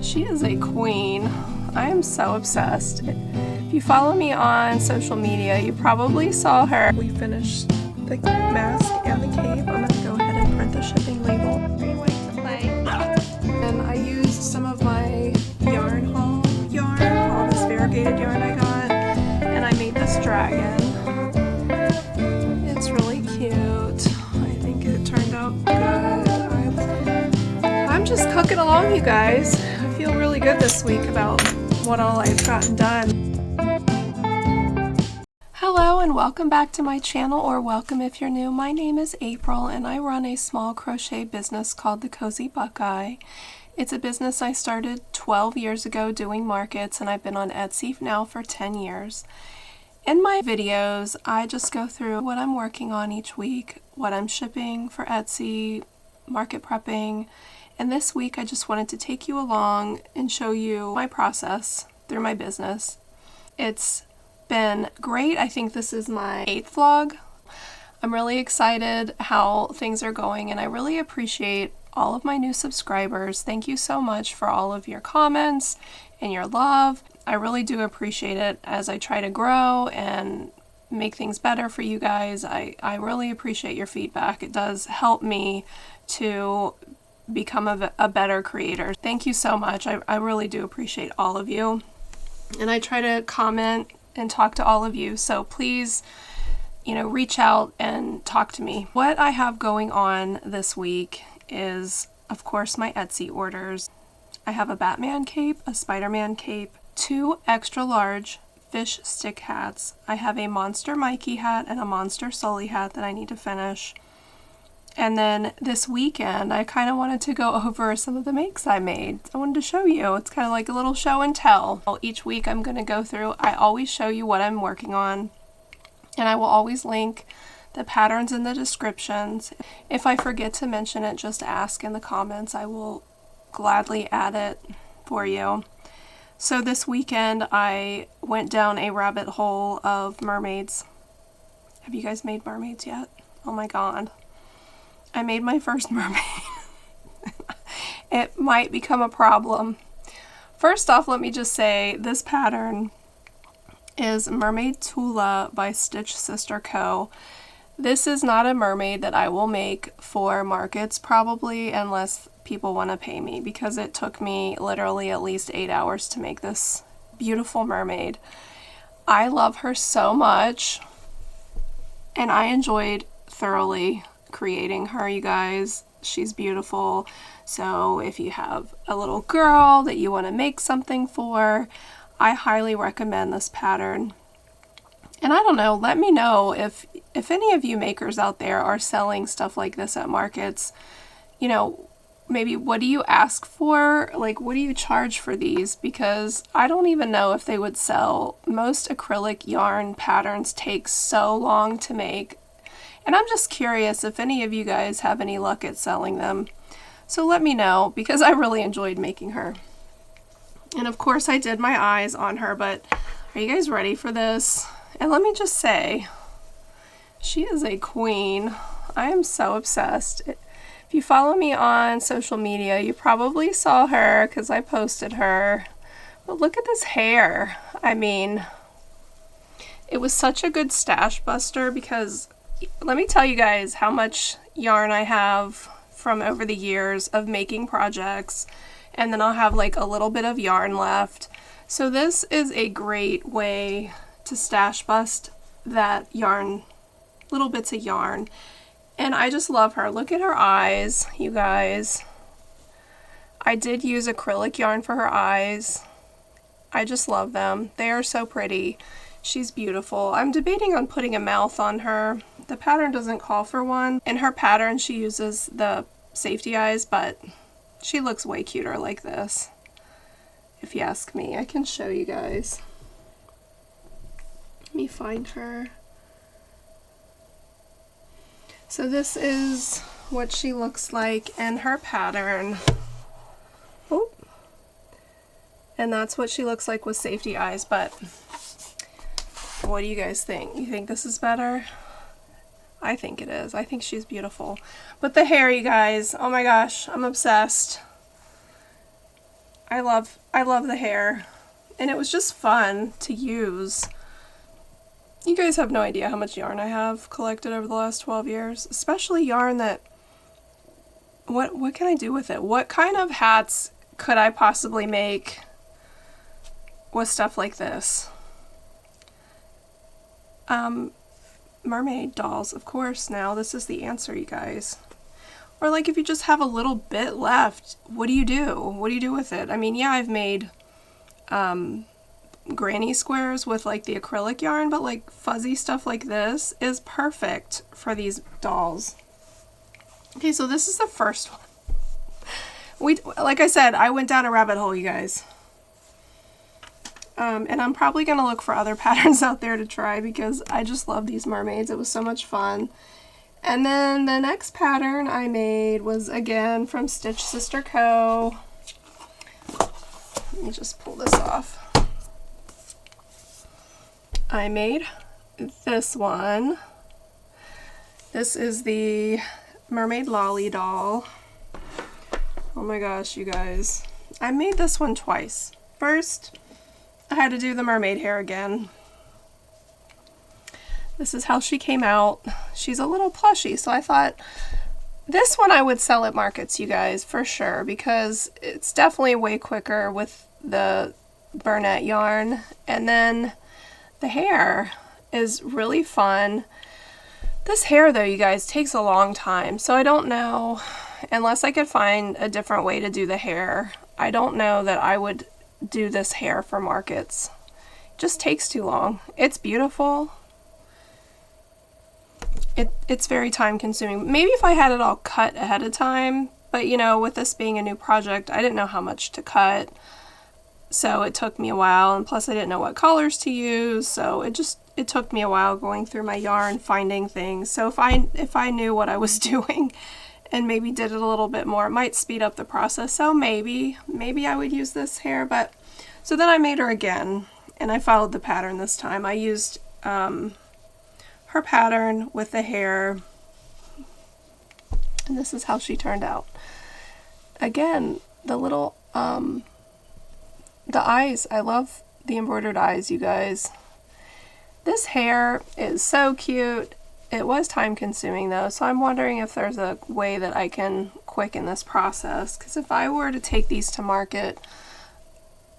She is a queen. I am so obsessed. If you follow me on social media, you probably saw her. We finished the mask and the cape. I'm gonna go ahead and print the shipping label. Are you wanting to play? And I used some of my yarn, all this variegated yarn I got, and I made this dragon. It's really cute. I think it turned out good. I'm just cooking along, you guys. I feel really good this week about what all I've gotten done. Hello and welcome back to my channel, or welcome if you're new. My name is April and I run a small crochet business called The Cozy Buckeye. It's a business I started 12 years ago doing markets, and I've been on Etsy now for 10 years. In my videos, I just go through what I'm working on each week, what I'm shipping for Etsy, market prepping, and this week I just wanted to take you along and show you my process through my business. It's been great. I think this is my 8th vlog. I'm really excited how things are going, and I really appreciate all of my new subscribers. Thank you so much for all of your comments and your love. I really do appreciate it as I try to grow and make things better for you guys. I really appreciate your feedback. It does help me to become a better creator. Thank you so much. I really do appreciate all of you. And I try to comment and talk to all of you. So please, reach out and talk to me. What I have going on this week is, of course, my Etsy orders. I have a Batman cape, a Spider-Man cape, 2 extra large fish stick hats. I have a Monster Mikey hat and a Monster Sully hat that I need to finish. And then this weekend, I kind of wanted to go over some of the makes I made. I wanted to show you. It's kind of like a little show and tell. Each week I'm going to go through. I always show you what I'm working on, and I will always link the patterns in the descriptions. If I forget to mention it, just ask in the comments. I will gladly add it for you. So this weekend I went down a rabbit hole of mermaids. Have you guys made mermaids yet? Oh my god. I made my first mermaid. It might become a problem. First off, let me just say this pattern is Mermaid Tula by stitchsisterco. This is not a mermaid that I will make for markets, probably, unless people want to pay me, because it took me literally at least 8 hours to make this beautiful mermaid. I love her so much, and I enjoyed thoroughly creating her, you guys. She's beautiful. So if you have a little girl that you want to make something for, I highly recommend this pattern. And I don't know, let me know if any of you makers out there are selling stuff like this at markets. Maybe what do you ask for? Like, what do you charge for these? Because I don't even know if they would sell. Most acrylic yarn patterns take so long to make. And I'm just curious if any of you guys have any luck at selling them. So let me know, because I really enjoyed making her. And of course I did my eyes on her, but are you guys ready for this? And let me just say, she is a queen. I am so obsessed. If you follow me on social media, you probably saw her because I posted her. But look at this hair. I mean, it was such a good stash buster, because let me tell you guys how much yarn I have from over the years of making projects, and then I'll have like a little bit of yarn left. So this is a great way to stash bust that yarn, little bits of yarn. And I just love her. Look at her eyes, you guys. I did use acrylic yarn for her eyes. I just love them. They are so pretty. She's beautiful. I'm debating on putting a mouth on her. The pattern doesn't call for one. In her pattern, she uses the safety eyes, but she looks way cuter like this, if you ask me. I can show you guys. Let me find her. So this is what she looks like in her pattern. Oh. And that's what she looks like with safety eyes, but what do you guys think? You think this is better? I think it is. I think she's beautiful. But the hair, you guys, oh my gosh, I'm obsessed. I love the hair, and it was just fun to use. You guys have no idea how much yarn I have collected over the last 12 years, especially yarn that, what can I do with it? What kind of hats could I possibly make with stuff like this? Mermaid dolls, of course. Now this is the answer, you guys. Or like if you just have a little bit left, what do you do? What do you do with it? I mean, yeah, I've made granny squares with like the acrylic yarn, but like fuzzy stuff like this is perfect for these dolls. Okay, so this is the first one. Like I said, I went down a rabbit hole, you guys. And I'm probably going to look for other patterns out there to try because I just love these mermaids. It was so much fun. And then the next pattern I made was again from Stitch Sister Co. Let me just pull this off. I made this one. This is the Mermaid Lollie doll. Oh my gosh, you guys. I made this one twice. First, I had to do the mermaid hair again. This is how she came out. She's a little plushy, so I thought this one I would sell at markets, you guys, for sure, because it's definitely way quicker with the burnout yarn. And then the hair is really fun. This hair, though, you guys, takes a long time, so I don't know, unless I could find a different way to do the hair, I don't know that I would do this hair for markets. It just takes too long. It's beautiful. It's very time consuming. Maybe if I had it all cut ahead of time, but you know, with this being a new project, I didn't know how much to cut. So it took me a while, and plus I didn't know what colors to use, so it took me a while going through my yarn, finding things. So if I knew what I was doing and maybe did it a little bit more, it might speed up the process. So maybe I would use this hair. But so then I made her again, and I followed the pattern this time. I used her pattern with the hair, and this is how she turned out. Again, the little the eyes. I love the embroidered eyes, you guys. This hair is so cute. It was time consuming though, so I'm wondering if there's a way that I can quicken this process, because if I were to take these to market,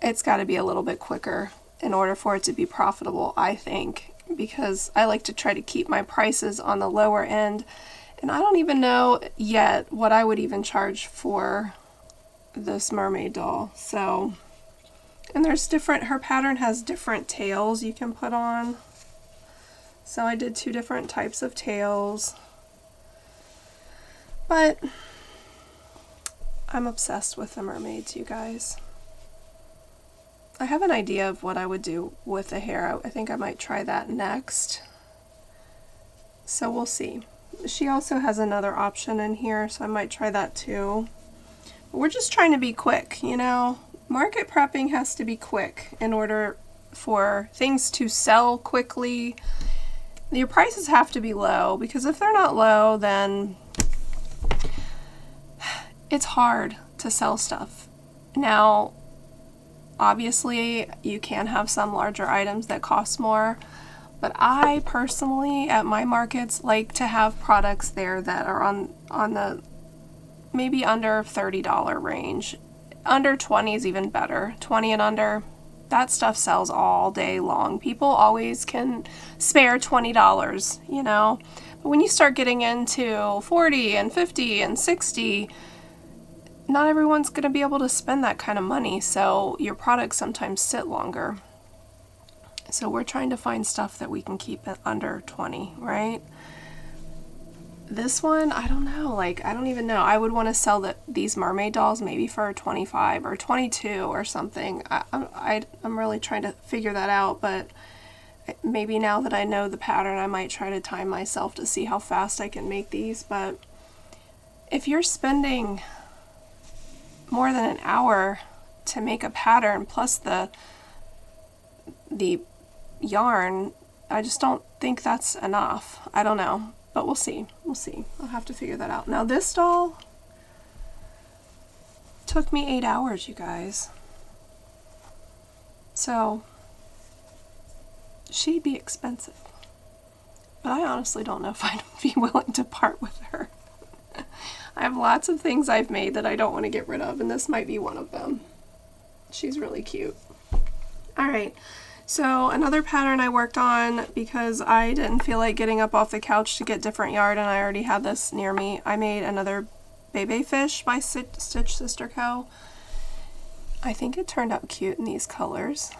it's got to be a little bit quicker in order for it to be profitable, I think, because I like to try to keep my prices on the lower end, and I don't even know yet what I would even charge for this mermaid doll. So, and there's different, her pattern has different tails you can put on. So I did 2 different types of tails, but I'm obsessed with the mermaids, you guys. I have an idea of what I would do with the hair. I think I might try that next. So we'll see. She also has another option in here, so I might try that too. But we're just trying to be quick, you know? Market prepping has to be quick in order for things to sell quickly. Your prices have to be low, because if they're not low, then it's hard to sell stuff. Now, obviously, you can have some larger items that cost more, but I personally, at my markets, like to have products there that are on the maybe under $30 range. Under 20 is even better. 20 and under, that stuff sells all day long. People always can spare $20, you know. But when you start getting into 40 and 50 and 60, not everyone's going to be able to spend that kind of money, so your products sometimes sit longer. So we're trying to find stuff that we can keep at under 20, right? This one, I don't know, like, I don't even know. I would want to sell these mermaid dolls maybe for 25 or 22 or something. I'm really trying to figure that out, but maybe now that I know the pattern, I might try to time myself to see how fast I can make these. But if you're spending more than an hour to make a pattern plus the yarn, I just don't think that's enough. I don't know. But we'll see. We'll see. I'll have to figure that out. Now this doll took me 8 hours, you guys. So she'd be expensive, but I honestly don't know if I'd be willing to part with her. I have lots of things I've made that I don't want to get rid of, and this might be one of them. She's really cute. Alright, so another pattern I worked on because I didn't feel like getting up off the couch to get different yarn, and I already had this near me. I made another Bebe fish by stitchsisterco. I think it turned out cute in these colors.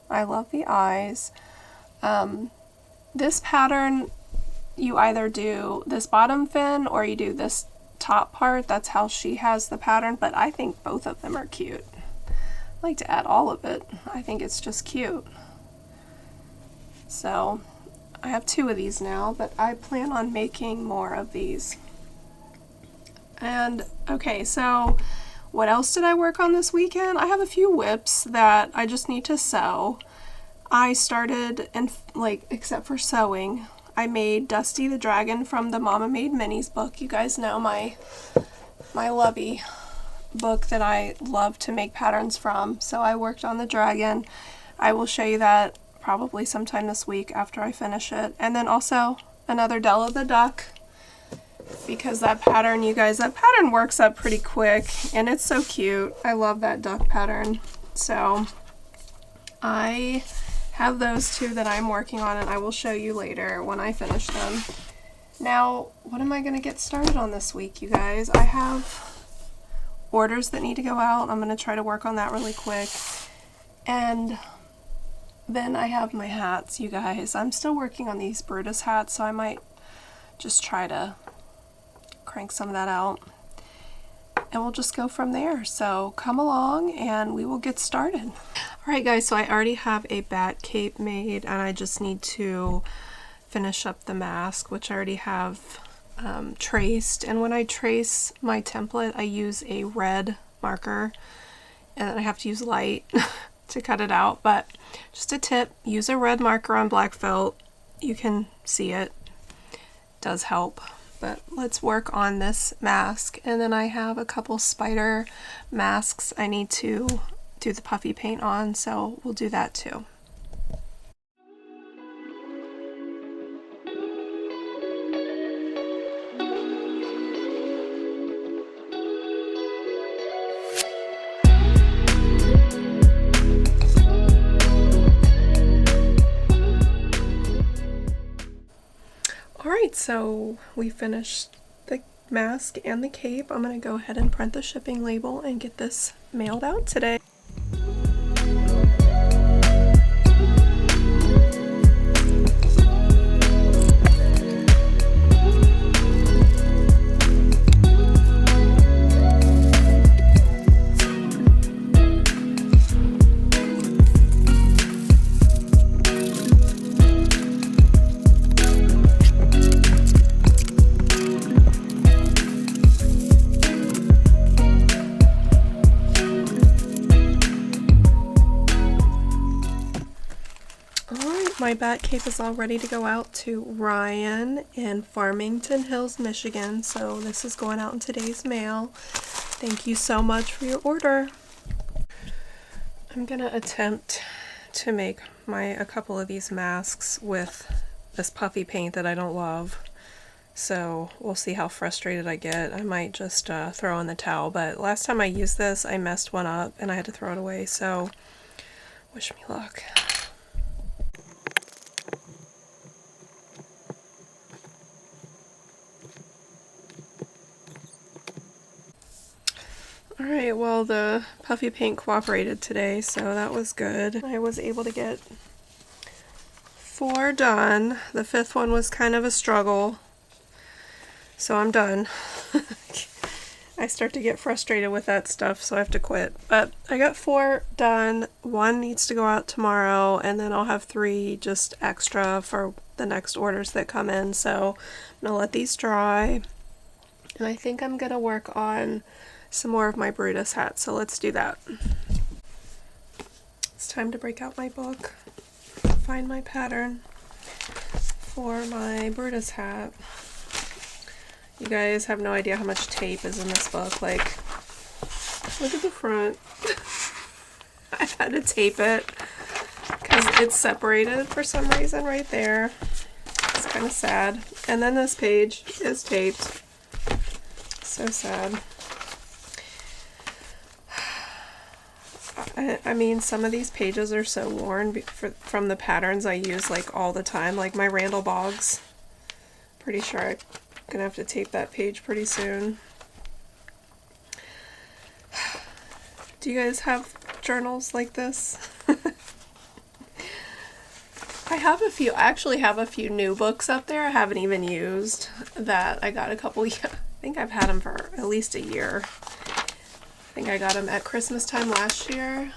I love the eyes. This pattern, you either do this bottom fin or you do this top part. That's how she has the pattern, but I think both of them are cute. I like to add all of it. I think it's just cute. So I have 2 of these now, but I plan on making more of these. And okay, so what else did I work on this weekend? I have a few whips that I just need to sew. I started, and like, except for sewing, I made Dusty the Dragon from the Mama Made Minis book. You guys know my lovey book that I love to make patterns from. So I worked on the dragon. I will show you that probably sometime this week after I finish it. And then also another Della the Duck, because that pattern, you guys, that pattern works up pretty quick and it's so cute. I love that duck pattern. So I have those 2 that I'm working on, and I will show you later when I finish them. Now, what am I going to get started on this week, you guys? I have orders that need to go out. I'm going to try to work on that really quick. And then I have my hats, you guys. I'm still working on these Brutus hats, so I might just try to crank some of that out. And we'll just go from there. So come along and we will get started. Alright guys, so I already have a bat cape made, and I just need to finish up the mask, which I already have traced. And when I trace my template, I use a red marker, and then I have to use light to cut it out. But just a tip, use a red marker on black felt. You can see it. It does help. But let's work on this mask. And then I have a couple spider masks I need to do the puffy paint on, so we'll do that too. Alright, so we finished the mask and the cape. I'm going to go ahead and print the shipping label and get this mailed out today. My bat cape is all ready to go out to Ryan in Farmington Hills, Michigan. So this is going out in today's mail. Thank you so much for your order. I'm gonna attempt to make a couple of these masks with this puffy paint that I don't love. So we'll see how frustrated I get. I might just throw in the towel, but last time I used this I messed one up and I had to throw it away, so wish me luck. Alright, well the puffy paint cooperated today, so that was good. I was able to get 4 done. The 5th one was kind of a struggle, so I'm done. I start to get frustrated with that stuff, so I have to quit. But I got 4 done. 1 needs to go out tomorrow, and then I'll have 3 just extra for the next orders that come in. So I'm going to let these dry, and I think I'm going to work on some more of my Brutus hats, so let's do that. It's time to break out my book, find my pattern for my Brutus hat. You guys have no idea how much tape is in this book. Like, look at the front. I've had to tape it because it's separated for some reason right there. It's kind of sad. And then this page is taped. So sad. I mean, some of these pages are so worn from the patterns I use like all the time, like my Randall Boggs. Pretty sure I'm gonna have to tape that page pretty soon. Do you guys have journals like this? I actually have a few new books up there I haven't even used that I got I think I've had them for at least a year. I think I got them at Christmas time last year.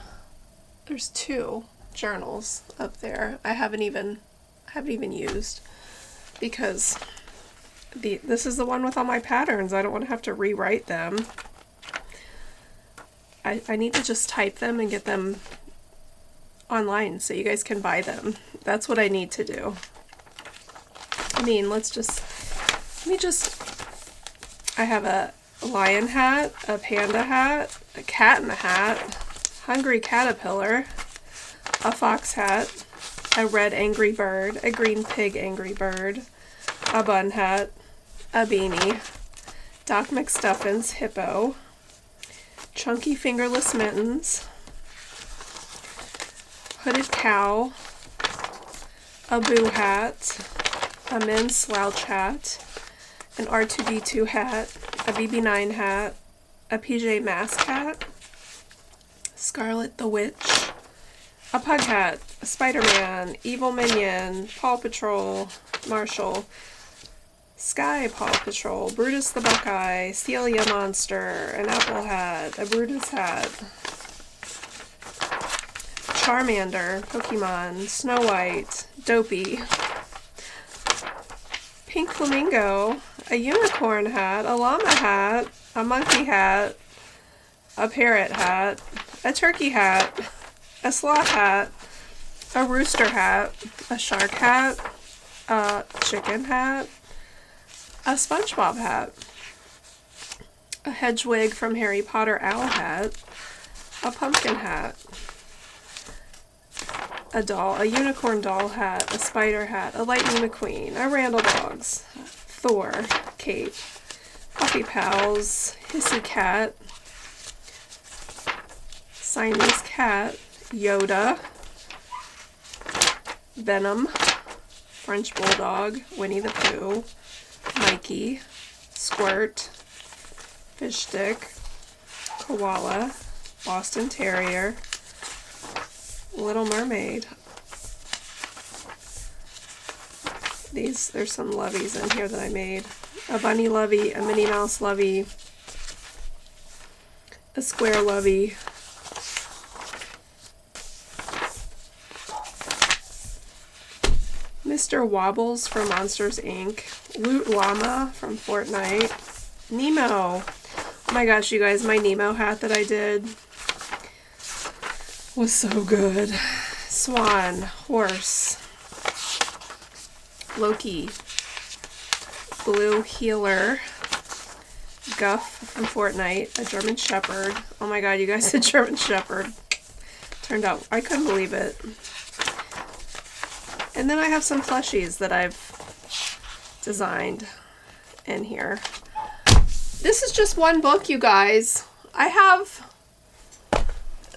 There's 2 journals up there I haven't even used because this is the one with all my patterns. I don't want to have to rewrite them. I need to just type them and get them online so you guys can buy them. That's what I need to do. I mean, I have a lion hat, a panda hat, a cat in a hat, hungry caterpillar, a fox hat, a red angry bird, a green pig angry bird, a bun hat, a beanie, Doc McStuffins hippo, chunky fingerless mittens, hooded cow, a boo hat, a men's slouch hat, an R2D2 hat, a BB9 hat, a PJ Masks hat, Scarlet the Witch, a pug hat, a Spider-Man, Evil Minion, Paw Patrol, Marshall, Sky Paw Patrol, Brutus the Buckeye, Celia Monster, an apple hat, a Brutus hat, Charmander, Pokemon, Snow White, Dopey, Pink Flamingo, a unicorn hat, a llama hat, a monkey hat, a parrot hat, a turkey hat, a sloth hat, a rooster hat, a shark hat, a chicken hat, a SpongeBob hat, a Hedwig from Harry Potter owl hat, a pumpkin hat, a doll, a unicorn doll hat, a spider hat, a Lightning McQueen, a Randall Boggs, Thor, cape, Puppy Pals, Hissy Cat, Siamese Cat, Yoda, Venom, French Bulldog, Winnie the Pooh, Mikey, Squirt, Fish Stick, Koala, Boston Terrier, Little Mermaid. There's some loveys in here that I made. A bunny lovey, a Minnie Mouse lovey, a square lovey, Mr. Wobbles from Monsters Inc., Loot Llama from Fortnite, Nemo. Oh my gosh, you guys, my Nemo hat that I did was so good. Swan, horse, Loki, Blue Healer, Guff from Fortnite, a German Shepherd. Oh my god, you guys, a German Shepherd. Turned out, I couldn't believe it. And then I have some plushies that I've designed in here. This is just one book, you guys. I have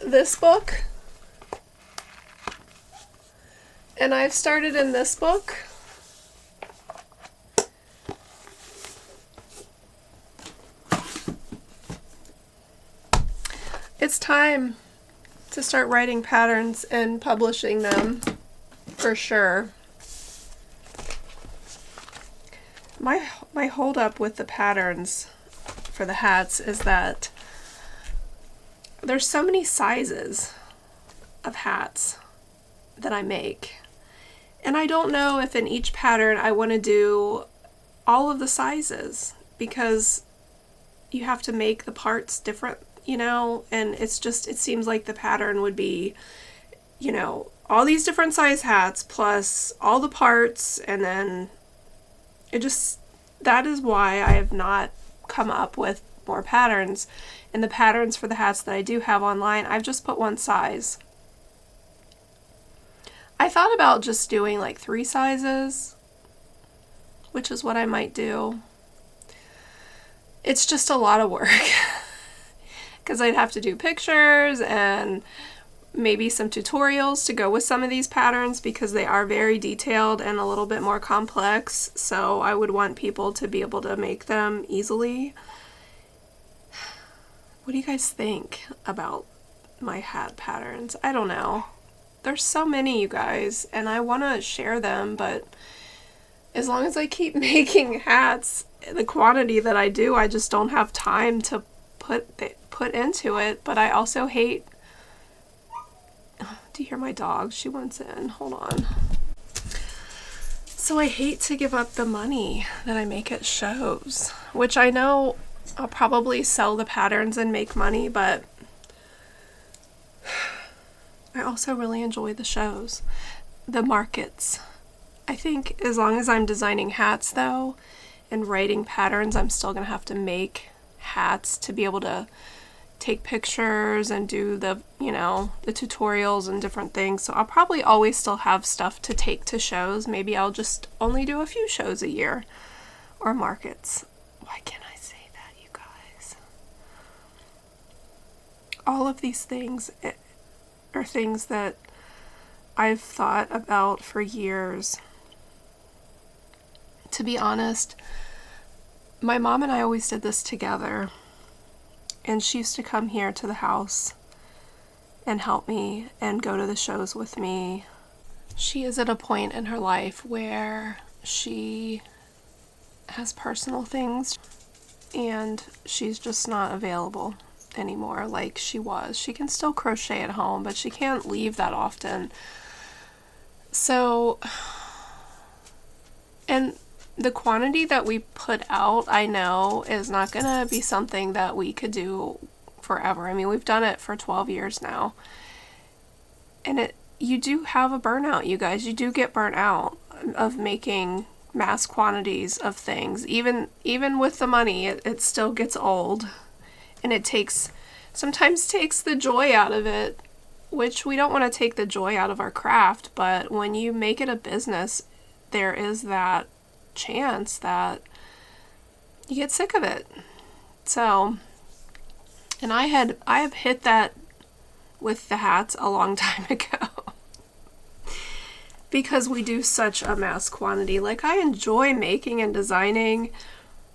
this book, and I've started in this book. It's time to start writing patterns and publishing them, for sure. My hold up with the patterns for the hats is that there's so many sizes of hats that I make, and I don't know if in each pattern I want to do all of the sizes, because you have to make the parts different, you know, and it seems like the pattern would be, you know, all these different size hats plus all the parts, and then that is why I have not come up with more patterns. And the patterns for the hats that I do have online, I've just put one size. I thought about just doing like 3 sizes, which is what I might do. It's just a lot of work because I'd have to do pictures and maybe some tutorials to go with some of these patterns because they are very detailed and a little bit more complex. So I would want people to be able to make them easily. What do you guys think about my hat patterns? I don't know. There's so many, you guys, and I want to share them, but as long as I keep making hats, the quantity that I do, I just don't have time to put into it. But I also hate... Do you hear my dog? She wants in. Hold on. So I hate to give up the money that I make at shows, which I know I'll probably sell the patterns and make money, but I also really enjoy the shows, the markets. I think as long as I'm designing hats though and writing patterns, I'm still gonna have to make hats to be able to take pictures and do the, you know, the tutorials and different things. So I'll probably always still have stuff to take to shows. Maybe I'll just only do a few shows a year or markets. Why can't I say that, you guys? All of these things are things that I've thought about for years. To be honest, my mom and I always did this together, and she used to come here to the house and help me and go to the shows with me. She is at a point in her life where she has personal things and she's just not available anymore like she was. She can still crochet at home, but she can't leave that often. So, and the quantity that we put out, I know, is not gonna be something that we could do forever. I mean, we've done it for 12 years now. And you do have a burnout, you guys. You do get burnt out of making mass quantities of things. Even with the money, it still gets old. And it sometimes takes the joy out of it, which we don't want to take the joy out of our craft, but when you make it a business, there is that chance that you get sick of it. So, and I have hit that with the hats a long time ago because we do such a mass quantity. Like, I enjoy making and designing,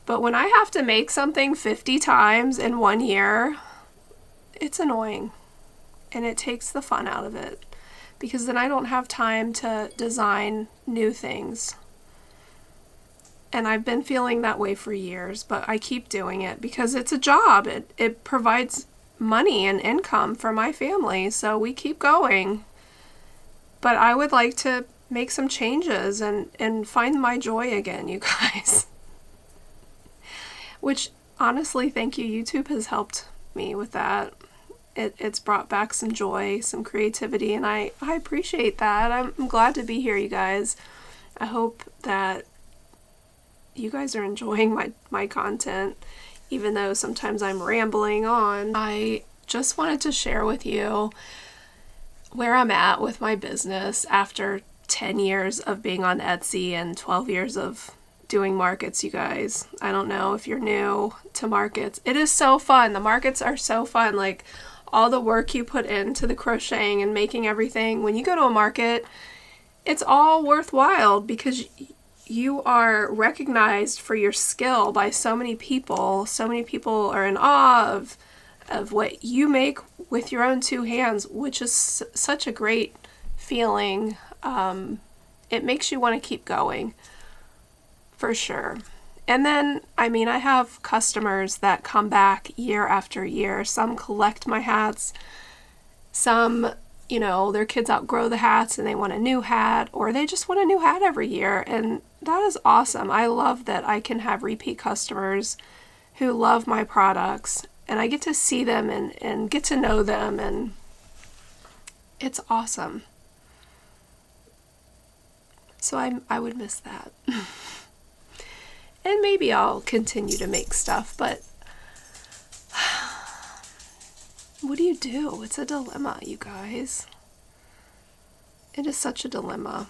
but when I have to make something 50 times in 1 year, it's annoying and it takes the fun out of it because then I don't have time to design new things. And I've been feeling that way for years, but I keep doing it because it's a job. It provides money and income for my family, so we keep going. But I would like to make some changes and find my joy again, you guys. Which, honestly, thank you. YouTube has helped me with that. It's brought back some joy, some creativity, and I appreciate that. I'm glad to be here, you guys. I hope that you guys are enjoying my content, even though sometimes I'm rambling on. I just wanted to share with you where I'm at with my business after 10 years of being on Etsy and 12 years of doing markets, you guys. I don't know if you're new to markets. It is so fun. The markets are so fun. Like, all the work you put into the crocheting and making everything, when you go to a market, it's all worthwhile because you are recognized for your skill by so many people. So many people are in awe of what you make with your own 2 hands, which is such a great feeling. It makes you want to keep going, for sure. And then, I mean, I have customers that come back year after year. Some collect my hats. Some, you know, their kids outgrow the hats and they want a new hat, or they just want a new hat every year. And that is awesome. I love that I can have repeat customers who love my products, and I get to see them and get to know them, and it's awesome. So I would miss that. And maybe I'll continue to make stuff, but What do you do? It's a dilemma, you guys. It is such a dilemma.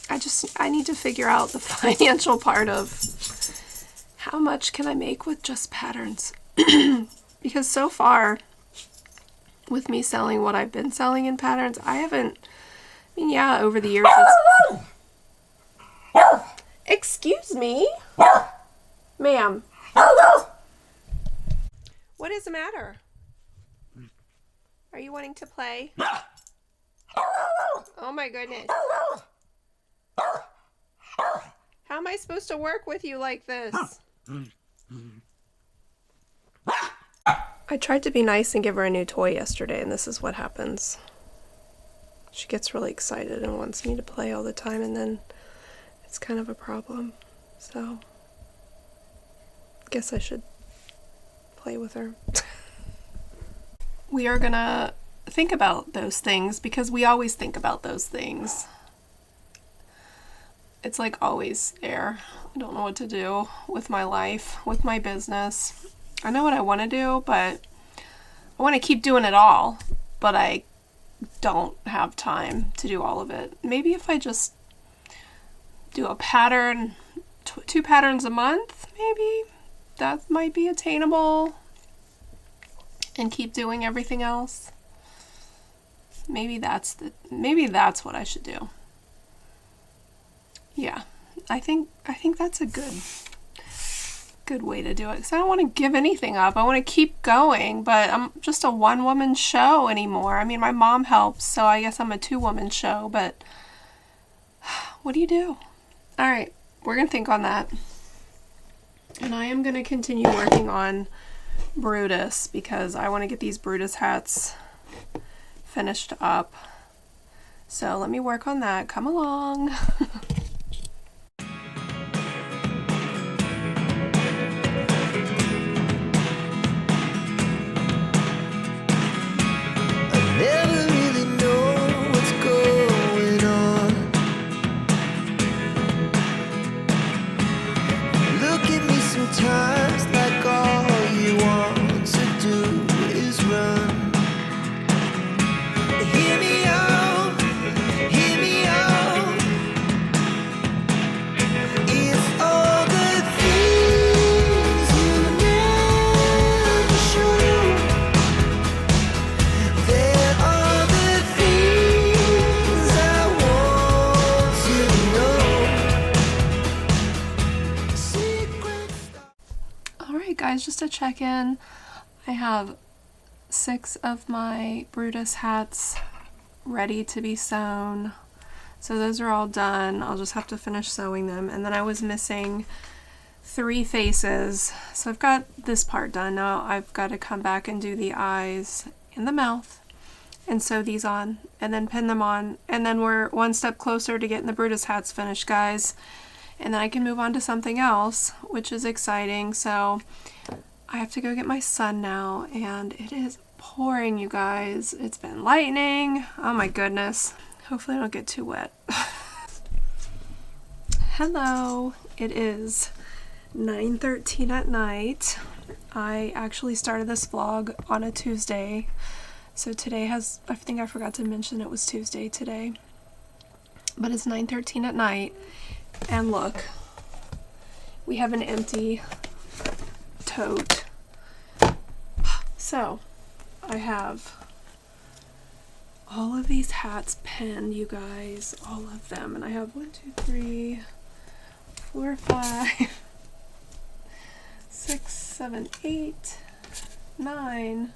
I need to figure out the financial part of how much can I make with just patterns. Because so far, with me selling what I've been selling in patterns, I mean, yeah, over the years Excuse me? Ma'am. What is the matter? Are you wanting to play? Oh my goodness. How am I supposed to work with you like this? I tried to be nice and give her a new toy yesterday, and this is what happens. She gets really excited and wants me to play all the time, and then it's kind of a problem. So, guess I should play with her. We are gonna think about those things because we always think about those things. It's like always there. I don't know what to do with my life, with my business. I know what I want to do, but I want to keep doing it all, but I don't have time to do all of it. Maybe if I just do a pattern, 2 patterns a month, maybe that might be attainable, and keep doing everything else. Maybe that's what I should do. Yeah, I think that's a good way to do it, because I don't want to give anything up. I want to keep going, but I'm just a one-woman show anymore. I mean, my mom helps, so I guess I'm a 2-woman show, but what do you do? All right, we're going to think on that. And I am going to continue working on Brutus, because I want to get these Brutus hats finished up. So let me work on that. Come along. Never really know what's going on. Look at me sometimes like all you want to do is run. Hear me out, hear me out. It's all the things you never show. There are the things I want to know. Secrets. Alright guys, just to check in, I have 6 of my Brutus hats ready to be sewn. So those are all done. I'll just have to finish sewing them. And then I was missing 3 faces. So I've got this part done. Now I've got to come back and do the eyes and the mouth and sew these on and then pin them on. And then we're one step closer to getting the Brutus hats finished, guys. And then I can move on to something else, which is exciting. So I have to go get my son now, and it is pouring, you guys. It's been lightning. Oh my goodness. Hopefully I don't get too wet. Hello. It is 9:13 at night. I actually started this vlog on a Tuesday. So today I think I forgot to mention it was Tuesday today. But it's 9:13 at night. And look, we have an empty tote. So I have all of these hats pinned, you guys, all of them. And I have 1, 2, 3, 4, 5, 6, 7, 8, 9,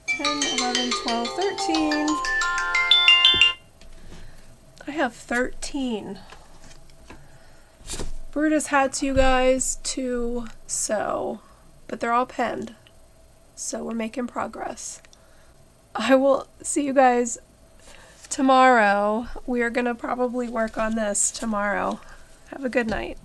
10, 11, 12, 13. I have 13 Brutus hats, you guys, to sew, but they're all pinned, so we're making progress. I will see you guys tomorrow. We are gonna probably work on this tomorrow. Have a good night.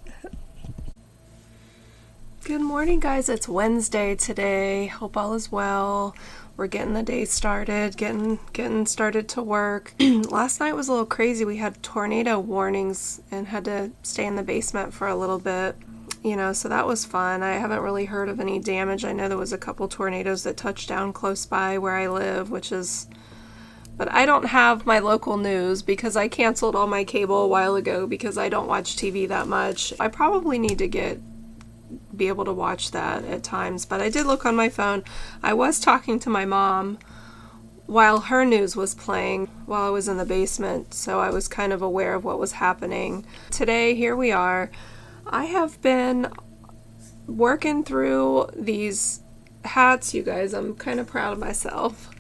Good morning, guys. It's Wednesday today. Hope all is well. We're getting the day started, getting started to work. Last night was a little crazy. We had tornado warnings and had to stay in the basement for a little bit. you know, so that was fun. I haven't really heard of any damage. I know there was a couple tornadoes that touched down close by where I live, which is, but I don't have my local news because I canceled all my cable a while ago because I don't watch TV that much. I probably need to be able to watch that at times, but I did look on my phone. I was talking to my mom while her news was playing while I was in the basement, so I was kind of aware of what was happening. Today, here we are. I have been working through these hats, you guys. I'm kind of proud of myself,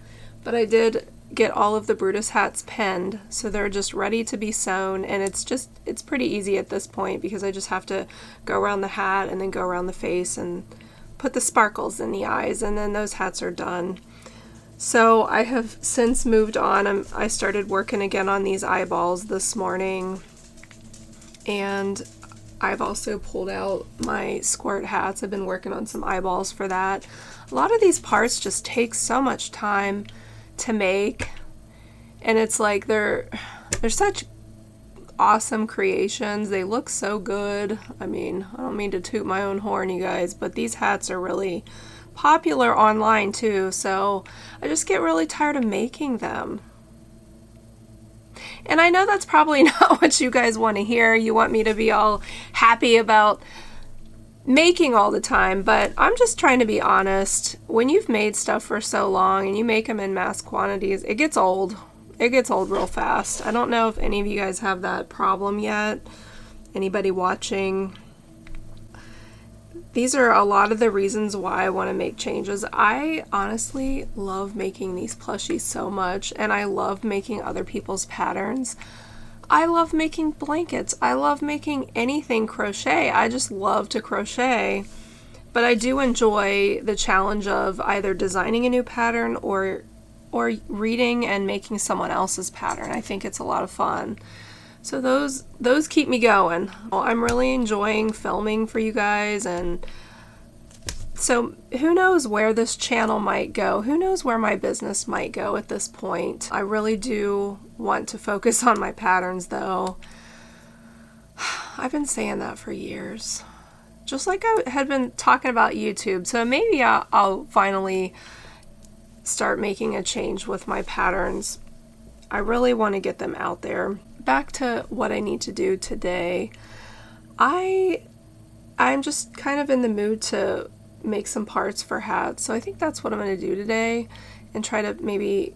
but I did get all of the Brutus hats penned, so they're just ready to be sewn, and it's pretty easy at this point because I just have to go around the hat and then go around the face and put the sparkles in the eyes, and then those hats are done. So I have since moved on. I started working again on these eyeballs this morning, and I've also pulled out my squirt hats. I've been working on some eyeballs for that. A lot of these parts just take so much time to make, and it's like they're such awesome creations. They look so good. I mean, I don't mean to toot my own horn, you guys, but these hats are really popular online too, so I just get really tired of making them. And I know that's probably not what you guys want to hear. You want me to be all happy about making all the time, but I'm just trying to be honest. When you've made stuff for so long and you make them in mass quantities, it gets old. It gets old real fast. I don't know if any of you guys have that problem yet. Anybody watching? These are a lot of the reasons why I want to make changes. I honestly love making these plushies so much, and I love making other people's patterns. I love making blankets. I love making anything crochet. I just love to crochet. But I do enjoy the challenge of either designing a new pattern or reading and making someone else's pattern. I think it's a lot of fun. So those keep me going. I'm really enjoying filming for you guys, and so who knows where this channel might go? Who knows where my business might go at this point? I really do want to focus on my patterns though. I've been saying that for years. Just like I had been talking about YouTube. So maybe I'll finally start making a change with my patterns. I really want to get them out there. Back to what I need to do today. I'm just kind of in the mood to make some parts for hats, so I think that's what I'm going to do today, and try to maybe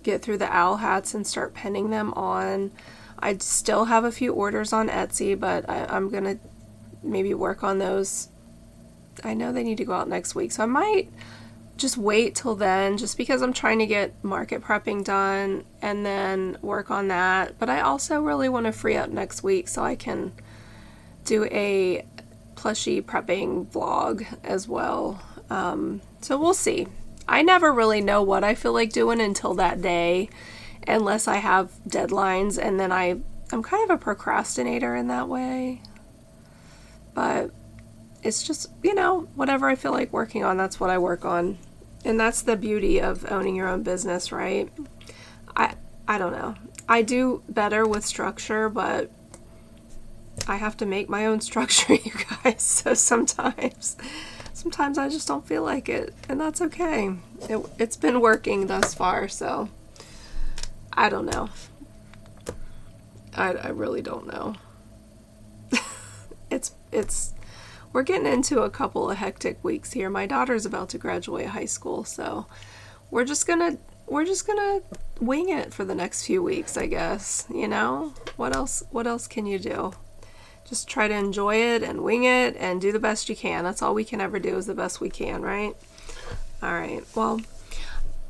get through the owl hats and start penning them on. I still have a few orders on Etsy, but I'm going to maybe work on those. I know they need to go out next week, so I might just wait till then, just because I'm trying to get market prepping done and then work on that. But I also really want to free up next week so I can do a plushie prepping vlog as well. So we'll see. I never really know what I feel like doing until that day, unless I have deadlines, and then I'm kind of a procrastinator in that way. But it's just, you know, whatever I feel like working on, that's what I work on. And that's the beauty of owning your own business, right? I don't know. I do better with structure, but I have to make my own structure, you guys. So sometimes I just don't feel like it, and that's okay. It's been working thus far, so I don't know. I really don't know. We're getting into a couple of hectic weeks here. My daughter's about to graduate high school, so we're just gonna wing it for the next few weeks, I guess. You know, what else can you do? Just try to enjoy it and wing it and do the best you can. That's all we can ever do, is the best we can, right? All right. Well,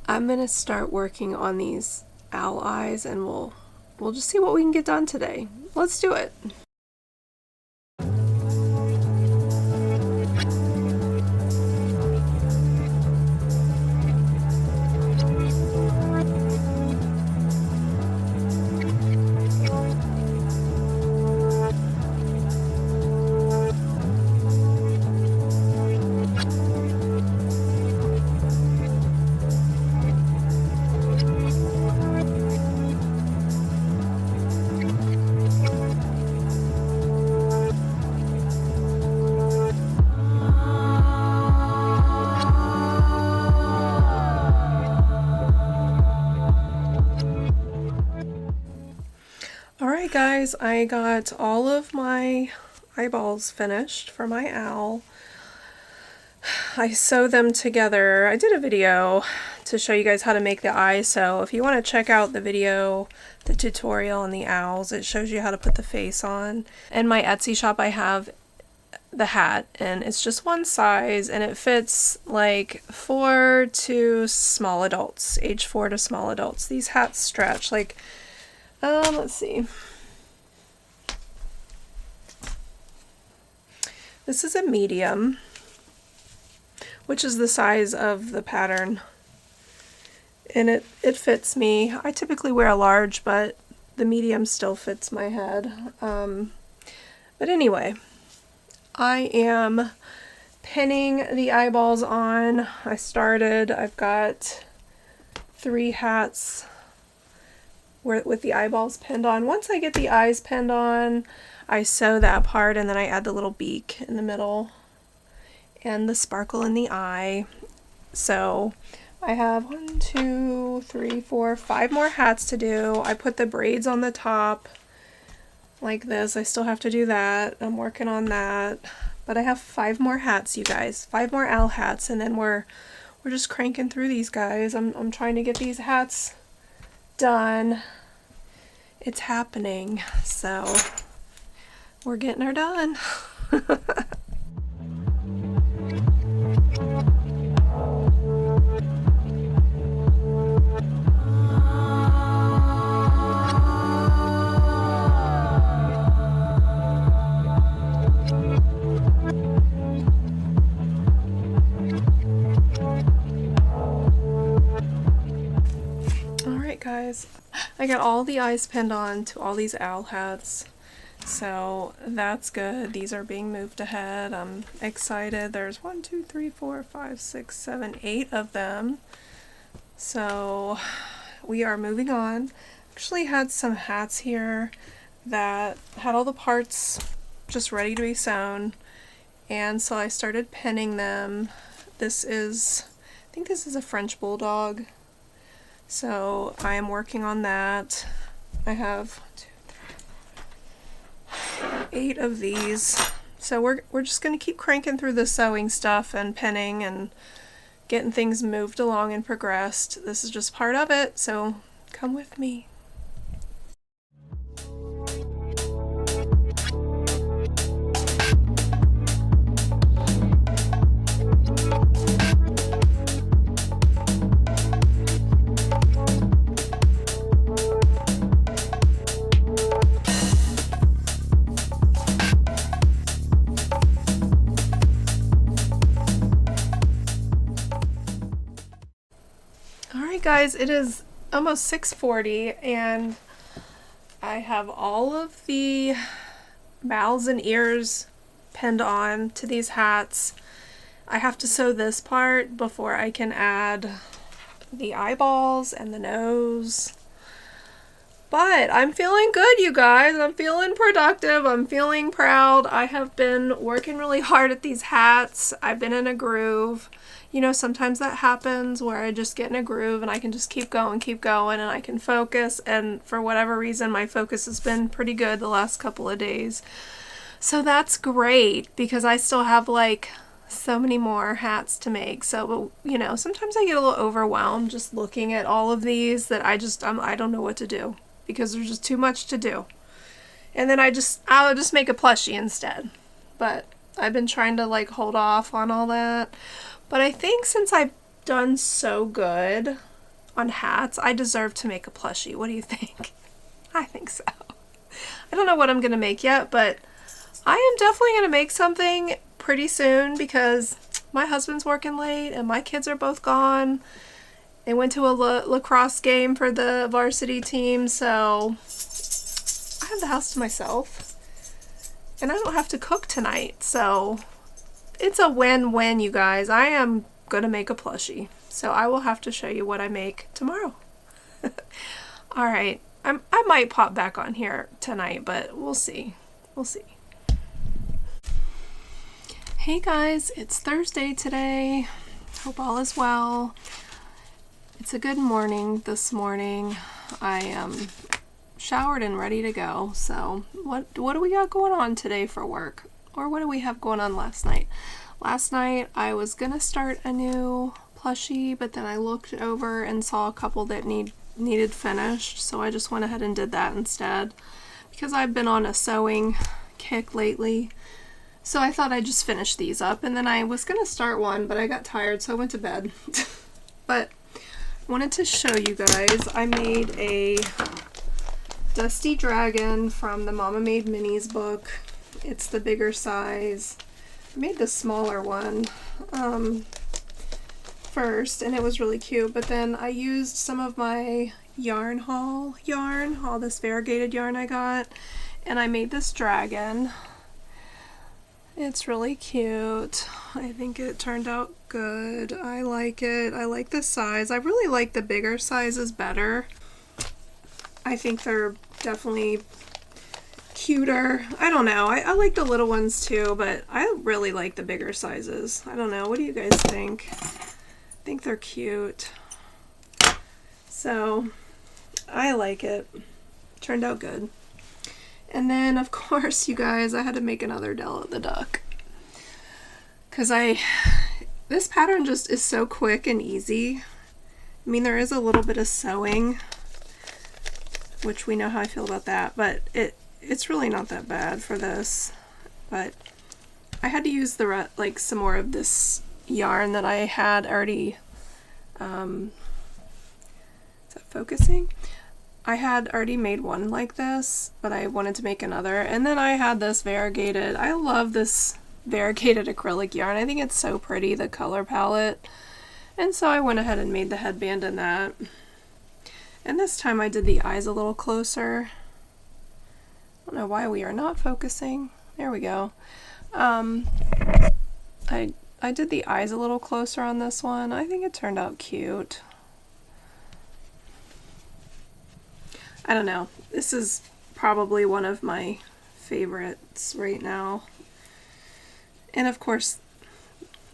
I'm gonna start working on these owl eyes, and we'll just see what we can get done today. Let's do it. Alright guys, I got all of my eyeballs finished for my owl. I sew them together. I did a video to show you guys how to make the eye, so if you want to check out the video, the tutorial on the owls, it shows you how to put the face on. In my Etsy shop I have the hat, and it's just one size, and it fits like 4 to small adults, age 4 to small adults. These hats stretch like, let's see. This is a medium, which is the size of the pattern, and it fits me. I typically wear a large, but the medium still fits my head. But anyway, I am pinning the eyeballs on. I've got 3 hats with the eyeballs pinned on. Once I get the eyes pinned on, I sew that part, and then I add the little beak in the middle and the sparkle in the eye. So I have 1, 2, 3, 4, 5 more hats to do. I put the braids on the top like this. I still have to do that. I'm working on that. But I have 5 more hats, you guys. 5 more owl hats, and then we're just cranking through these guys. I'm trying to get these hats done. It's happening. So we're getting her done. Guys, I got all the eyes pinned on to all these owl hats, so that's good. These are being moved ahead. I'm excited. There's 1, 2, 3, 4, 5, 6, 7, 8 of them, so we are moving on. Actually had some hats here that had all the parts just ready to be sewn, and so I started pinning them. I think this is a French bulldog. So I am working on that. I have 8 of these. So we're just going to keep cranking through the sewing stuff and pinning and getting things moved along and progressed. This is just part of it, so come with me. Guys, it is almost 6:40 and I have all of the mouths and ears pinned on to these hats. I have to sew this part before I can add the eyeballs and the nose. But I'm feeling good, you guys. I'm feeling productive. I'm feeling proud. I have been working really hard at these hats. I've been in a groove. You know, sometimes that happens where I just get in a groove and I can just keep going, and I can focus, and for whatever reason my focus has been pretty good the last couple of days. So that's great because I still have like so many more hats to make. So, you know, sometimes I get a little overwhelmed just looking at all of these that I don't know what to do because there's just too much to do. And then I'll just make a plushie instead. But I've been trying to like hold off on all that. But I think since I've done so good on hats, I deserve to make a plushie. What do you think? I think so. I don't know what I'm going to make yet, but I am definitely going to make something pretty soon because my husband's working late and my kids are both gone. They went to a lacrosse game for the varsity team, so I have the house to myself. And I don't have to cook tonight, so it's a win-win, you guys. I am going to make a plushie, so I will have to show you what I make tomorrow. Alright, I might pop back on here tonight, but we'll see. We'll see. Hey guys, it's Thursday today. Hope all is well. It's a good morning this morning. I am showered and ready to go. So what do we got going on today for work? Or what do we have going on last night? Last night I was gonna start a new plushie, but then I looked over and saw a couple that needed finished, so I just went ahead and did that instead because I've been on a sewing kick lately. So I thought I'd just finish these up, and then I was gonna start one, but I got tired, so I went to bed. But I wanted to show you guys, I made a Dusty Dragon from the Mama Made Minis book. It's the bigger size. I made the smaller one first, and it was really cute, but then I used some of my yarn haul yarn, all this variegated yarn I got, and I made this dragon. It's really cute. I think it turned out good. I like it. I like the size. I really like the bigger sizes better. I think they're definitely cuter. I don't know. I like the little ones too, but I really like the bigger sizes. I don't know. What do you guys think? I think they're cute. So I like it. Turned out good. And then of course, you guys, I had to make another Della the Duck. Cause this pattern just is so quick and easy. I mean, there is a little bit of sewing, which we know how I feel about that, but it's really not that bad for this. But I had to use like some more of this yarn that I had already. Is that focusing? I had already made one like this, but I wanted to make another. And then I had this variegated. I love this variegated acrylic yarn. I think it's so pretty, the color palette. And so I went ahead and made the headband in that. And this time I did the eyes a little closer. I don't know why we are not focusing. There we go. I did the eyes a little closer on this one. I think it turned out cute. I don't know. This is probably one of my favorites right now. And of course,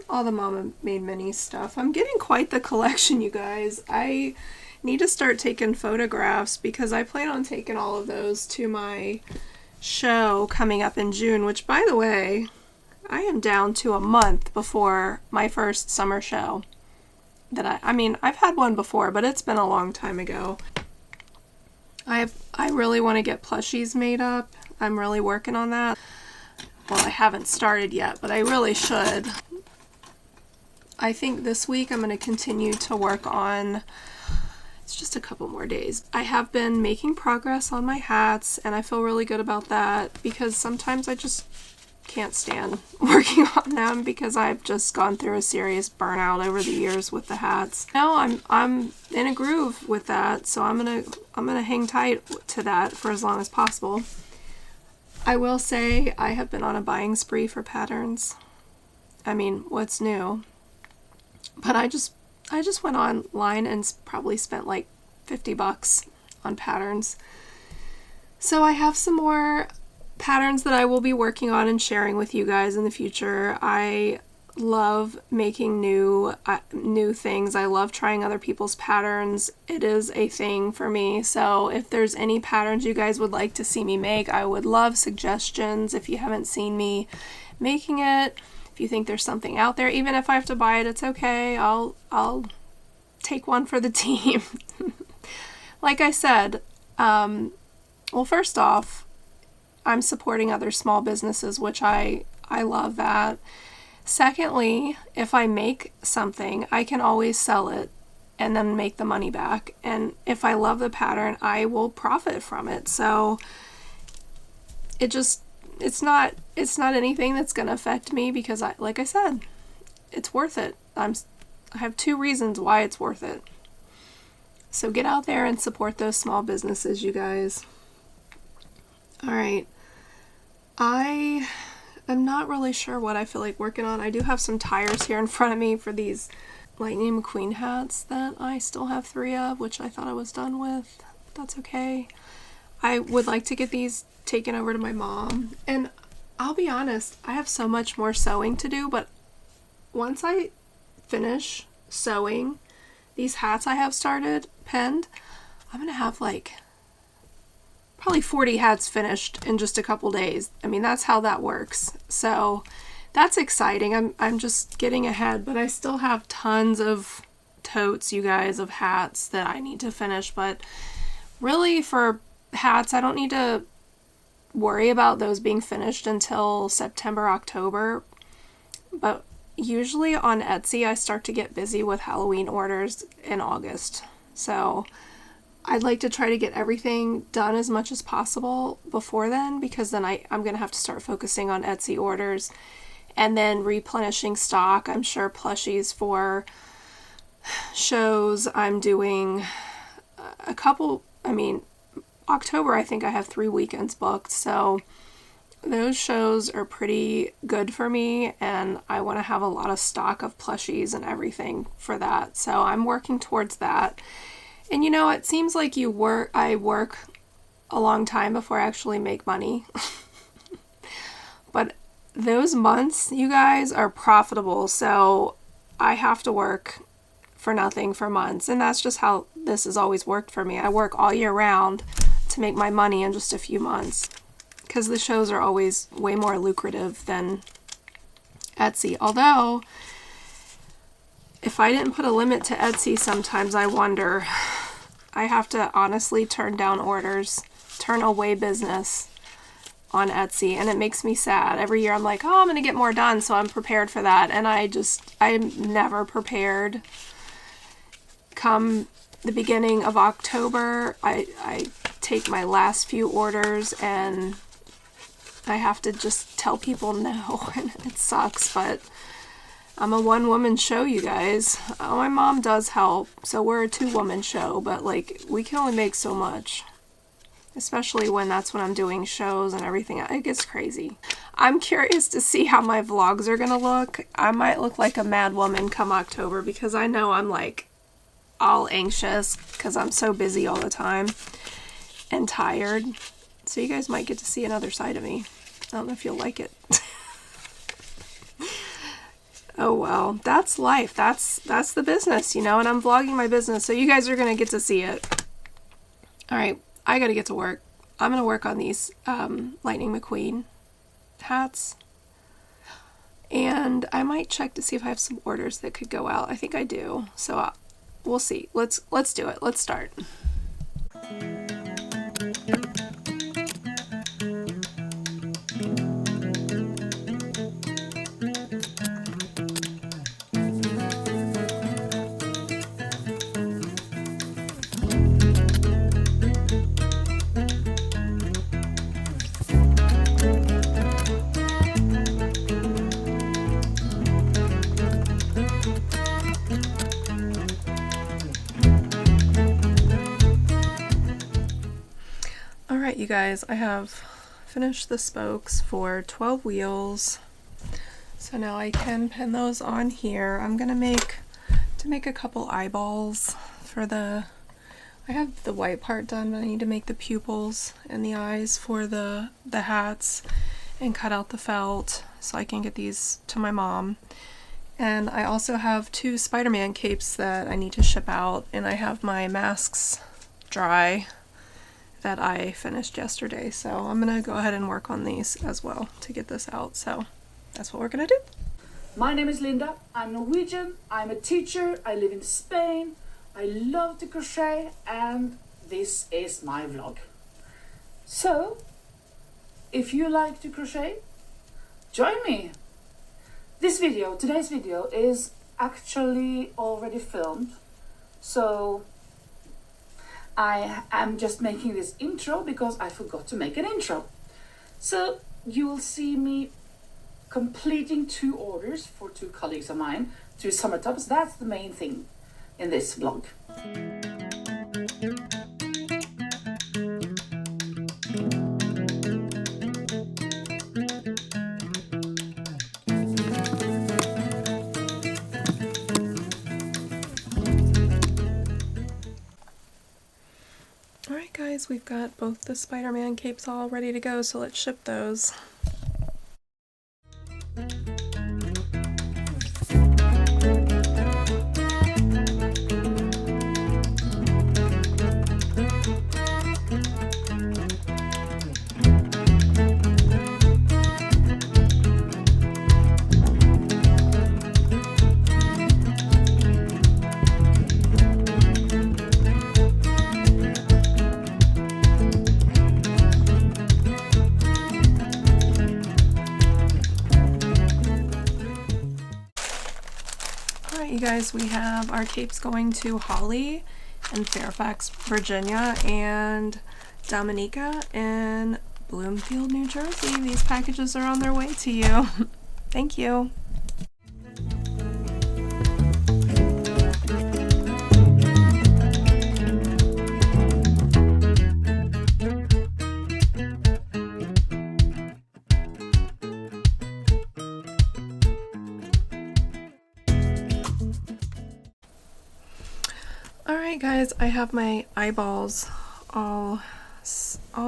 all the Mama Made Minis stuff. I'm getting quite the collection, you guys. I need to start taking photographs because I plan on taking all of those to my show coming up in June, which, by the way, I am down to a month before my first summer show. I mean, I've had one before, but it's been a long time ago. I really want to get plushies made up. I'm really working on that. Well, I haven't started yet, but I really should. I think this week I'm going to continue to work on, it's just a couple more days. I have been making progress on my hats, and I feel really good about that because sometimes I just can't stand working on them because I've just gone through a serious burnout over the years with the hats. Now I'm in a groove with that, so I'm gonna hang tight to that for as long as possible. I will say I have been on a buying spree for patterns. I mean, what's new? But I just went online and probably spent like $50 on patterns. So I have some more patterns that I will be working on and sharing with you guys in the future. I love making new things. I love trying other people's patterns. It is a thing for me. So if there's any patterns you guys would like to see me make, I would love suggestions. If you haven't seen me making it, if you think there's something out there, even if I have to buy it, it's okay. I'll take one for the team. Like I said, well, first off, I'm supporting other small businesses, which I love that. Secondly, if I make something, I can always sell it and then make the money back. And if I love the pattern, I will profit from it. So it's not anything that's going to affect me because like I said, it's worth it. I have 2 reasons why it's worth it. So get out there and support those small businesses, you guys. All right. I am not really sure what I feel like working on. I do have some tires here in front of me for these Lightning McQueen hats that I still have 3 of, which I thought I was done with. That's okay. I would like to get these taken over to my mom. And I'll be honest, I have so much more sewing to do, but once I finish sewing these hats I have started, penned, I'm going to have like probably 40 hats finished in just a couple days. I mean, that's how that works. So that's exciting. I'm just getting ahead, but I still have tons of totes, you guys, of hats that I need to finish. But really for hats, I don't need to worry about those being finished until September, October. But usually on Etsy, I start to get busy with Halloween orders in August. So I'd like to try to get everything done as much as possible before then, because then I'm going to have to start focusing on Etsy orders and then replenishing stock. I'm sure plushies for shows. I'm doing a couple, October, I think I have 3 weekends booked. So those shows are pretty good for me, and I want to have a lot of stock of plushies and everything for that. So I'm working towards that. And you know, it seems like I work a long time before I actually make money. But those months, you guys, are profitable. So I have to work for nothing for months. And that's just how this has always worked for me. I work all year round to make my money in just a few months, because the shows are always way more lucrative than Etsy. Although, if I didn't put a limit to Etsy, sometimes I wonder, I have to honestly turn down orders, turn away business on Etsy, and it makes me sad. Every year I'm like, oh, I'm going to get more done, so I'm prepared for that. And I'm never prepared. Come the beginning of October, I take my last few orders and I have to just tell people no, and it sucks, but I'm a one-woman show, you guys. My mom does help, so we're a 2-woman show, but like, we can only make so much, especially when I'm doing shows and everything. It gets crazy. I'm curious to see how my vlogs are gonna look. I might look like a mad woman come October, because I know I'm like all anxious because I'm so busy all the time and tired. So you guys might get to see another side of me. I don't know if you'll like it. Oh well, that's life. That's the business, you know, and I'm vlogging my business, so you guys are going to get to see it. All right, I got to get to work. I'm going to work on these Lightning McQueen hats. And I might check to see if I have some orders that could go out. I think I do. So we'll see. Let's do it. Let's start. Alright, you guys, I have finished the spokes for 12 wheels, so now I can pin those on here. I'm gonna make a couple eyeballs for I have the white part done, but I need to make the pupils and the eyes for the hats and cut out the felt so I can get these to my mom. And I also have 2 Spider-Man capes that I need to ship out, and I have my masks dry that I finished yesterday, so I'm gonna go ahead and work on these as well to get this out. So that's what we're gonna do. My name is Linda. I'm Norwegian. I'm a teacher. I live in Spain. I love to crochet, and this is my vlog. So if you like to crochet, join me. Today's video is actually already filmed, so I am just making this intro because I forgot to make an intro. So you will see me completing 2 orders for 2 colleagues of mine, 2 summer tops. That's the main thing in this vlog. Alright guys, we've got both the Spider-Man capes all ready to go, so let's ship those. guys, we have our tapes going to Holly in Fairfax, Virginia, and Dominica in Bloomfield, New Jersey. These packages are on their way to you. Thank you. Alright guys, I have my eyeballs all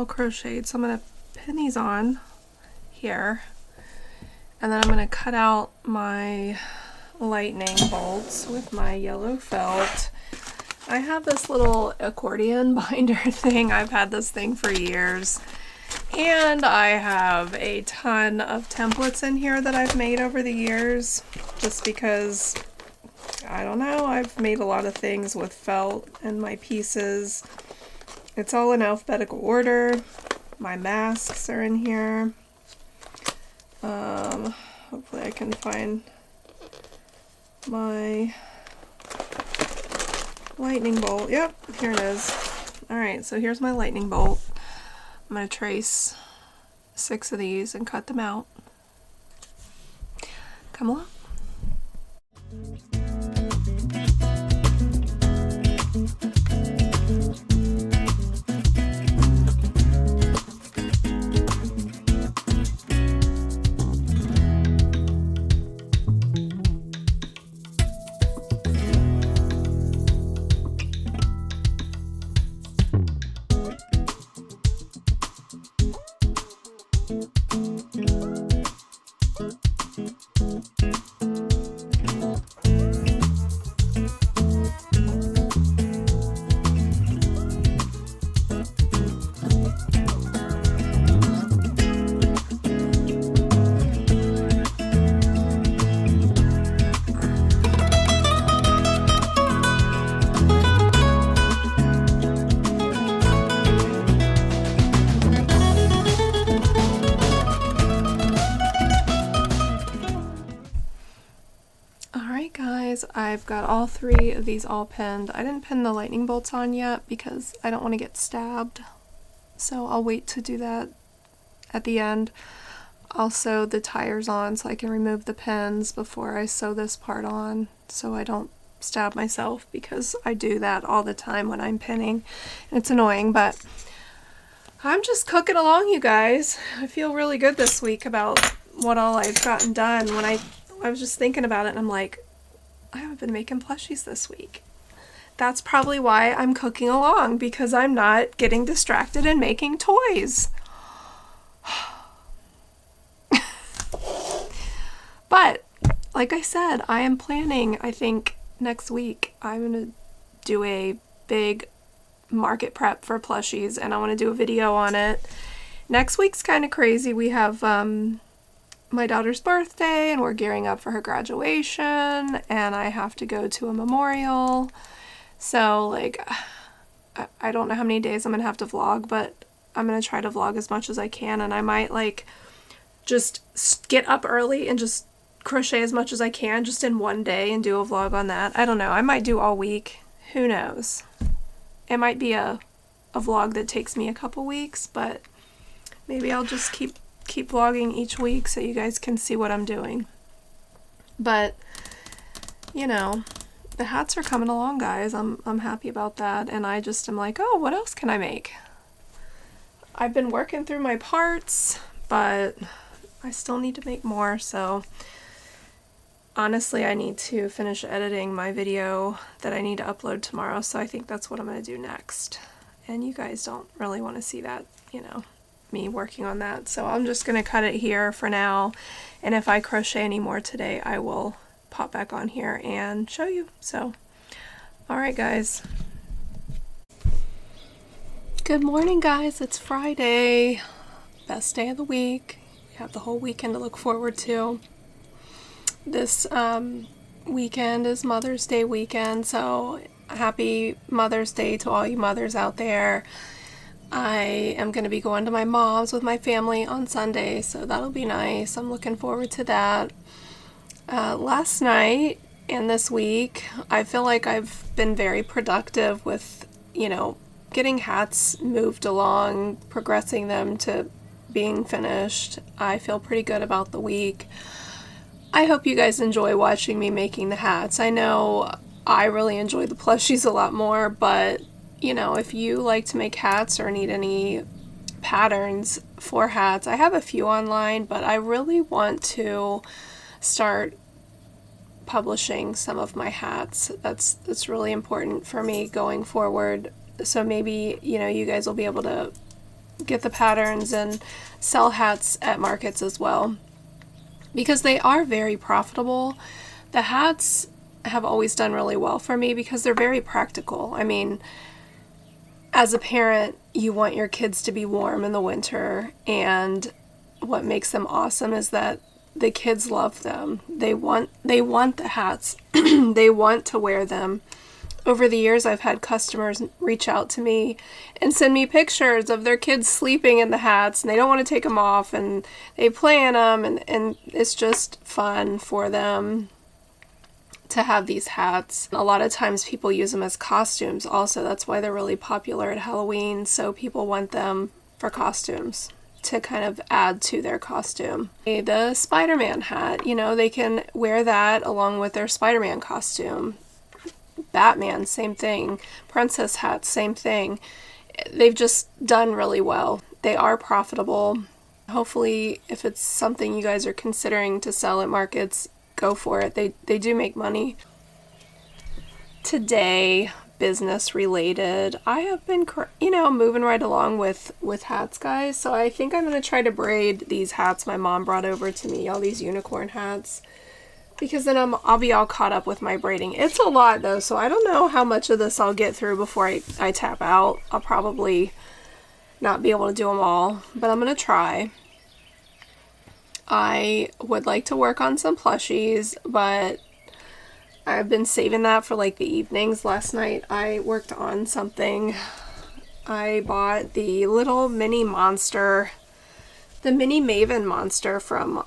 crocheted, so I'm going to pin these on here, and then I'm going to cut out my lightning bolts with my yellow felt. I have this little accordion binder thing. I've had this thing for years, and I have a ton of templates in here that I've made over the years, just because I don't know, I've made a lot of things with felt and my pieces. It's all in alphabetical order. My masks are in here. Hopefully I can find my lightning bolt. Yep, here it is. Alright, so here's my lightning bolt. I'm going to trace 6 of these and cut them out. Come along. I've got all 3 of these all pinned. I didn't pin the lightning bolts on yet because I don't want to get stabbed, so I'll wait to do that at the end. I'll sew the tires on so I can remove the pins before I sew this part on, so I don't stab myself, because I do that all the time when I'm pinning and it's annoying. But I'm just cooking along, you guys. I feel really good this week about what all I've gotten done. When I was just thinking about it, and I'm like, I haven't been making plushies this week. That's probably why I'm cooking along, because I'm not getting distracted and making toys. But, like I said, I am planning, I think next week, I'm going to do a big market prep for plushies, and I want to do a video on it. Next week's kind of crazy. We have my daughter's birthday, and we're gearing up for her graduation, and I have to go to a memorial. So, like, I don't know how many days I'm gonna have to vlog, but I'm gonna try to vlog as much as I can, and I might, like, just get up early and just crochet as much as I can just in one day and do a vlog on that. I don't know. I might do all week. Who knows? It might be a vlog that takes me a couple weeks, but maybe I'll just keep vlogging each week so you guys can see what I'm doing. But, you know, the hats are coming along, guys. I'm happy about that, and I just am like, oh, what else can I make? I've been working through my parts, but I still need to make more, so honestly, I need to finish editing my video that I need to upload tomorrow, so I think that's what I'm going to do next. And you guys don't really want to see that, you know, me working on that, so I'm just going to cut it here for now, and if I crochet any more today, I will pop back on here and show you. So, alright guys. Good morning, guys. It's Friday. Best day of the week. We have the whole weekend to look forward to. This weekend is Mother's Day weekend, so happy Mother's Day to all you mothers out there. I am going to be going to my mom's with my family on Sunday, so that'll be nice. I'm looking forward to that. Last night, and this week. I feel like I've been very productive with, getting hats moved along, progressing them to being finished. I feel pretty good about the week. I hope you guys enjoy watching me making the hats. I know I really enjoy the plushies a lot more, but if you like to make hats or need any patterns for hats, I have a few online, but I really want to start publishing some of my hats. That's really important for me going forward. So maybe, you guys will be able to get the patterns and sell hats at markets as well, because they are very profitable. The hats have always done really well for me because they're very practical. I mean, as a parent, you want your kids to be warm in the winter, and what makes them awesome is that the kids love them. They want the hats. They want to wear them. Over the years, I've had customers reach out to me and send me pictures of their kids sleeping in the hats, and they don't want to take them off, and they play in them, and it's just fun for them to have these hats. A lot of times people use them as costumes also. That's why they're really popular at Halloween, so people want them for costumes to kind of add to their costume. The Spider-Man hat, they can wear that along with their Spider-Man costume. Batman, same thing. Princess hats, same thing. They've just done really well. They are profitable. Hopefully, if it's something you guys are considering to sell at markets, go for it. They do make money. Today, business related, I have been, moving right along with hats, guys. So I think I'm going to try to braid these hats my mom brought over to me, all these unicorn hats, because then I'll be all caught up with my braiding. It's a lot though, so I don't know how much of this I'll get through before I tap out. I'll probably not be able to do them all, but I'm going to try. I would like to work on some plushies, but I've been saving that for like the evenings. Last night I worked on something. I bought the little mini monster, the mini Maven monster from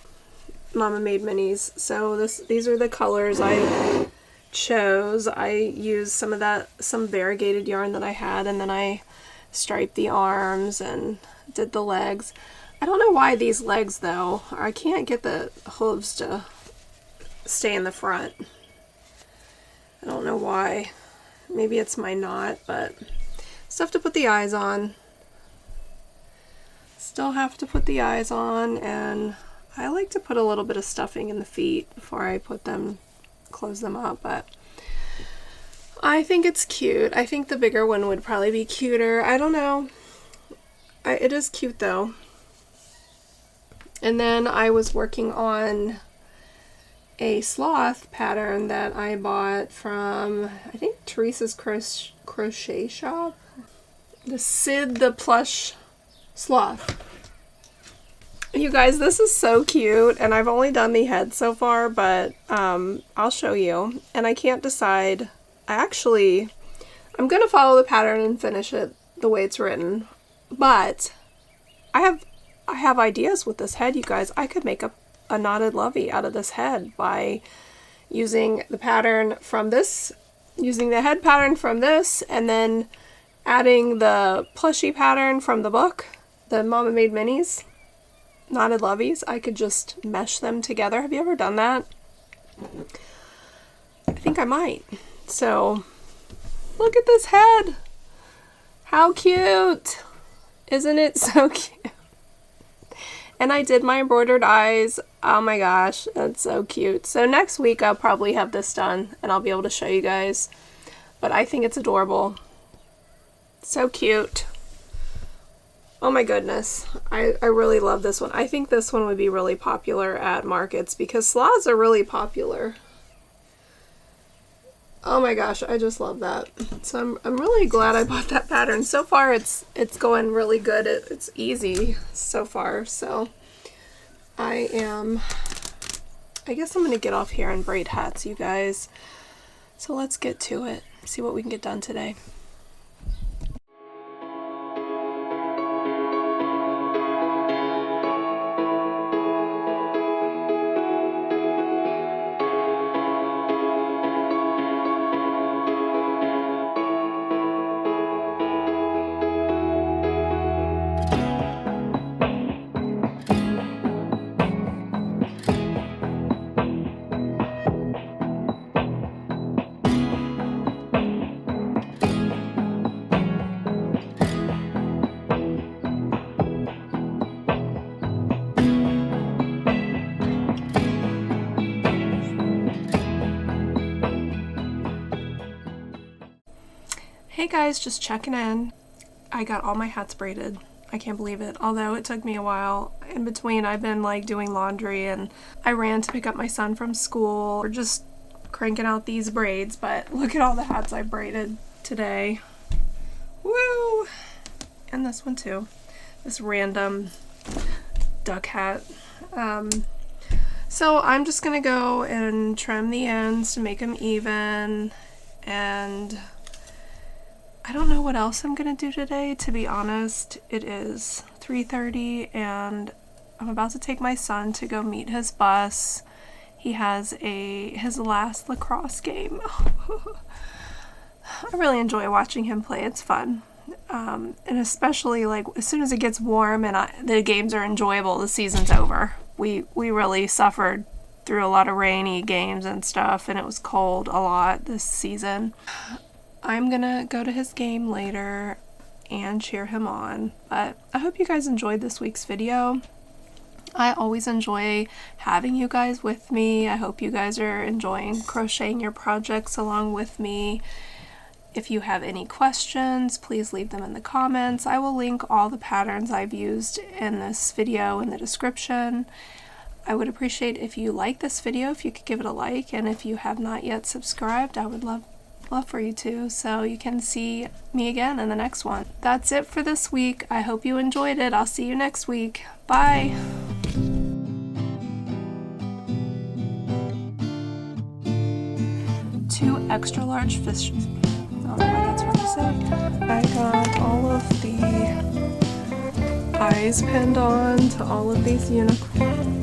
Mama Made Minis. So these are the colors I chose. I used some variegated yarn that I had, and then I striped the arms and did the legs. I don't know why these legs though. I can't get the hooves to stay in the front. I don't know why. Maybe it's my knot, but still have to put the eyes on. And I like to put a little bit of stuffing in the feet before I close them up, but I think it's cute. I think the bigger one would probably be cuter. I don't know. It is cute though. And then I was working on a sloth pattern that I bought from, I think, Teresa's crochet shop. The Sid the Plush Sloth. You guys, this is so cute, and I've only done the head so far, but I'll show you. And I can't decide. I'm going to follow the pattern and finish it the way it's written, but I have ideas with this head, you guys. I could make a knotted lovey out of this head by using the pattern from this, using the head pattern from this, and then adding the plushie pattern from the book, the Mama Made Minis knotted loveys. I could just mesh them together. Have you ever done that? I think I might. So look at this head. How cute. Isn't it so cute? And I did my embroidered eyes. Oh my gosh, that's so cute. So next week I'll probably have this done and I'll be able to show you guys. But I think it's adorable. So cute. Oh my goodness. I really love this one. I think this one would be really popular at markets because sloths are really popular. Oh my gosh, I just love that. So I'm really glad I bought that pattern. So far it's going really good. It's easy so far. So I guess I'm going to get off here and braid hats, you guys. So let's get to it. See what we can get done today. guys, just checking in. I got all my hats braided. I can't believe it. Although it took me a while. In between, I've been like doing laundry and I ran to pick up my son from school. We're just cranking out these braids, but look at all the hats I braided today. Woo! And this one too. This random duck hat. So I'm just gonna go and trim the ends to make them even, and I don't know what else I'm gonna do today, to be honest. It is 3:30 and I'm about to take my son to go meet his bus. He has his last lacrosse game. I really enjoy watching him play. It's fun. And especially like as soon as it gets warm and the games are enjoyable, the season's over. We really suffered through a lot of rainy games and stuff, and it was cold a lot this season. I'm gonna go to his game later and cheer him on, but I hope you guys enjoyed this week's video. I always enjoy having you guys with me. I hope you guys are enjoying crocheting your projects along with me. If you have any questions, please leave them in the comments. I will link all the patterns I've used in this video in the description. I would appreciate if you like this video, if you could give it a like, and if you have not yet subscribed, I would love for you to, so you can see me again in the next one. That's it for this week. I hope you enjoyed it. I'll see you next week. Bye! Two extra large fish. I don't know why that's hard to say. I got all of the eyes pinned on to all of these unicorns.